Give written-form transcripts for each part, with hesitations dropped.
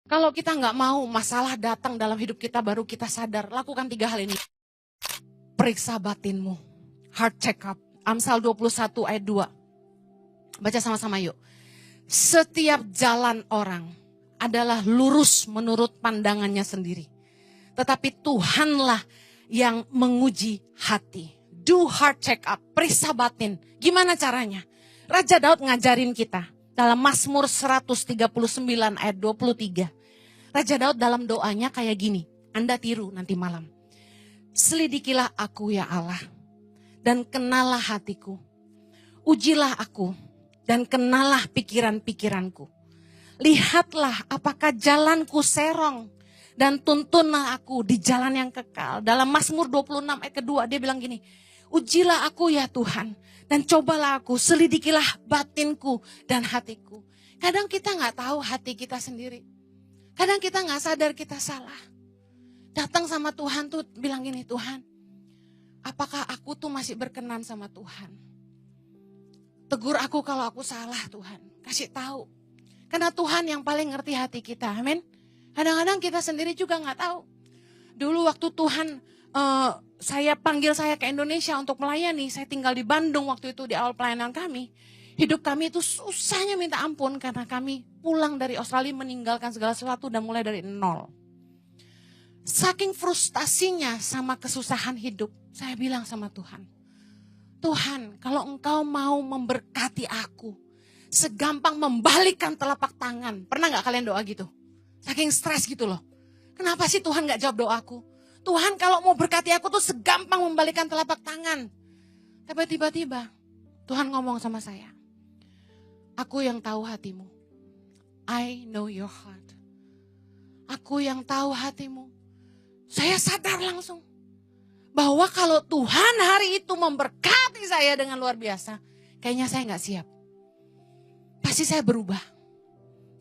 Kalau kita nggak mau masalah datang dalam hidup kita baru kita sadar, lakukan 3 hal ini. Periksa batinmu, heart check up. Amsal 21 ayat 2. Baca sama-sama yuk. Setiap jalan orang adalah lurus menurut pandangannya sendiri. Tetapi Tuhanlah yang menguji hati. Do heart check up, periksa batin. Gimana caranya? Raja Daud ngajarin kita dalam Mazmur 139 ayat 23. Raja Daud dalam doanya kayak gini. Anda tiru nanti malam. Selidikilah aku ya Allah, dan kenalah hatiku. Ujilah aku, dan kenalah pikiran-pikiranku. Lihatlah apakah jalanku serong, dan tuntunlah aku di jalan yang kekal. Dalam Mazmur 26 ayat kedua dia bilang gini. Ujilah aku ya Tuhan, dan cobalah aku, selidikilah batinku dan hatiku. Kadang kita gak tahu hati kita sendiri. Kadang kita gak sadar kita salah. Datang sama Tuhan tuh bilang gini, Tuhan, apakah aku tuh masih berkenan sama Tuhan? Tegur aku kalau aku salah Tuhan, kasih tahu. Karena Tuhan yang paling ngerti hati kita, amin. Kadang-kadang kita sendiri juga gak tahu. Dulu waktu Tuhan panggil saya ke Indonesia untuk melayani, saya tinggal di Bandung waktu itu di awal pelayanan kami. Hidup kami itu susahnya minta ampun karena kami pulang dari Australia meninggalkan segala sesuatu dan mulai dari nol. Saking frustasinya sama kesusahan hidup, saya bilang sama Tuhan, Tuhan, kalau Engkau mau memberkati aku, segampang membalikkan telapak tangan. Pernah gak kalian doa gitu? Saking stres gitu loh. Kenapa sih Tuhan gak jawab doaku? Tuhan kalau mau berkati aku tuh segampang membalikkan telapak tangan. Tapi tiba-tiba Tuhan ngomong sama saya. Aku yang tahu hatimu. I know your heart. Aku yang tahu hatimu. Saya sadar langsung. Bahwa kalau Tuhan hari itu memberkati saya dengan luar biasa. Kayaknya saya gak siap. Pasti saya berubah.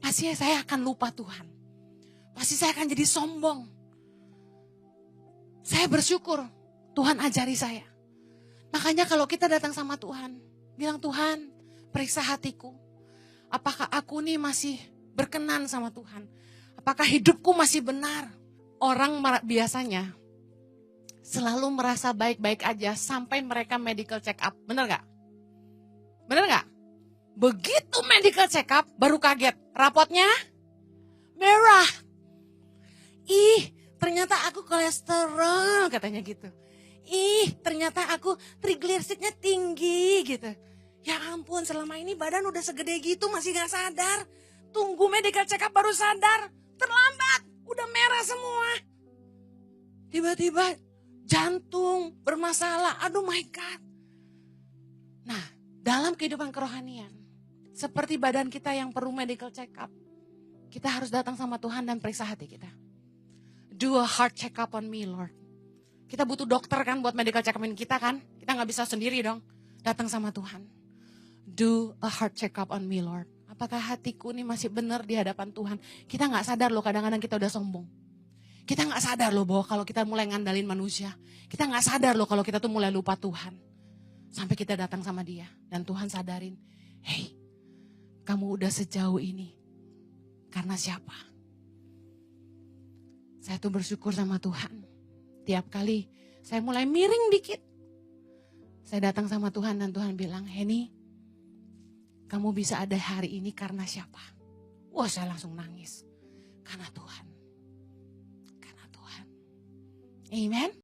Pasti saya akan lupa Tuhan. Pasti saya akan jadi sombong. Saya bersyukur Tuhan ajari saya. Makanya kalau kita datang sama Tuhan, bilang Tuhan, periksa hatiku. Apakah aku nih masih berkenan sama Tuhan? Apakah hidupku masih benar? Orang biasanya selalu merasa baik-baik aja sampai mereka medical check up. Bener gak? Bener gak? Begitu medical check up baru kaget. Rapotnya merah. Ih, ternyata aku kolesterol katanya gitu. Ih, ternyata aku triglyceridnya tinggi gitu. Ya ampun, selama ini badan udah segede gitu masih gak sadar. Tunggu medical check up baru sadar. Terlambat, udah merah semua. Tiba-tiba jantung bermasalah. Aduh my God. Nah, dalam kehidupan kerohanian, seperti badan kita yang perlu medical check up, kita harus datang sama Tuhan dan periksa hati kita. Do a heart check up on me, Lord. Kita butuh dokter kan buat medical check upin kita kan. Kita gak bisa sendiri dong. Datang sama Tuhan. Do a heart check up on me, Lord. Apakah hatiku ini masih benar di hadapan Tuhan? Kita gak sadar loh kadang-kadang kita udah sombong. Kita gak sadar loh bahwa kalau kita mulai ngandalin manusia. Kita gak sadar loh kalau kita tuh mulai lupa Tuhan. Sampai kita datang sama dia. Dan Tuhan sadarin. Hey, kamu udah sejauh ini. Karena siapa? Saya tuh bersyukur sama Tuhan. Tiap kali saya mulai miring dikit. Saya datang sama Tuhan dan Tuhan bilang, Henny, kamu bisa ada hari ini karena siapa? Wah, saya langsung nangis. Karena Tuhan. Karena Tuhan. Amen.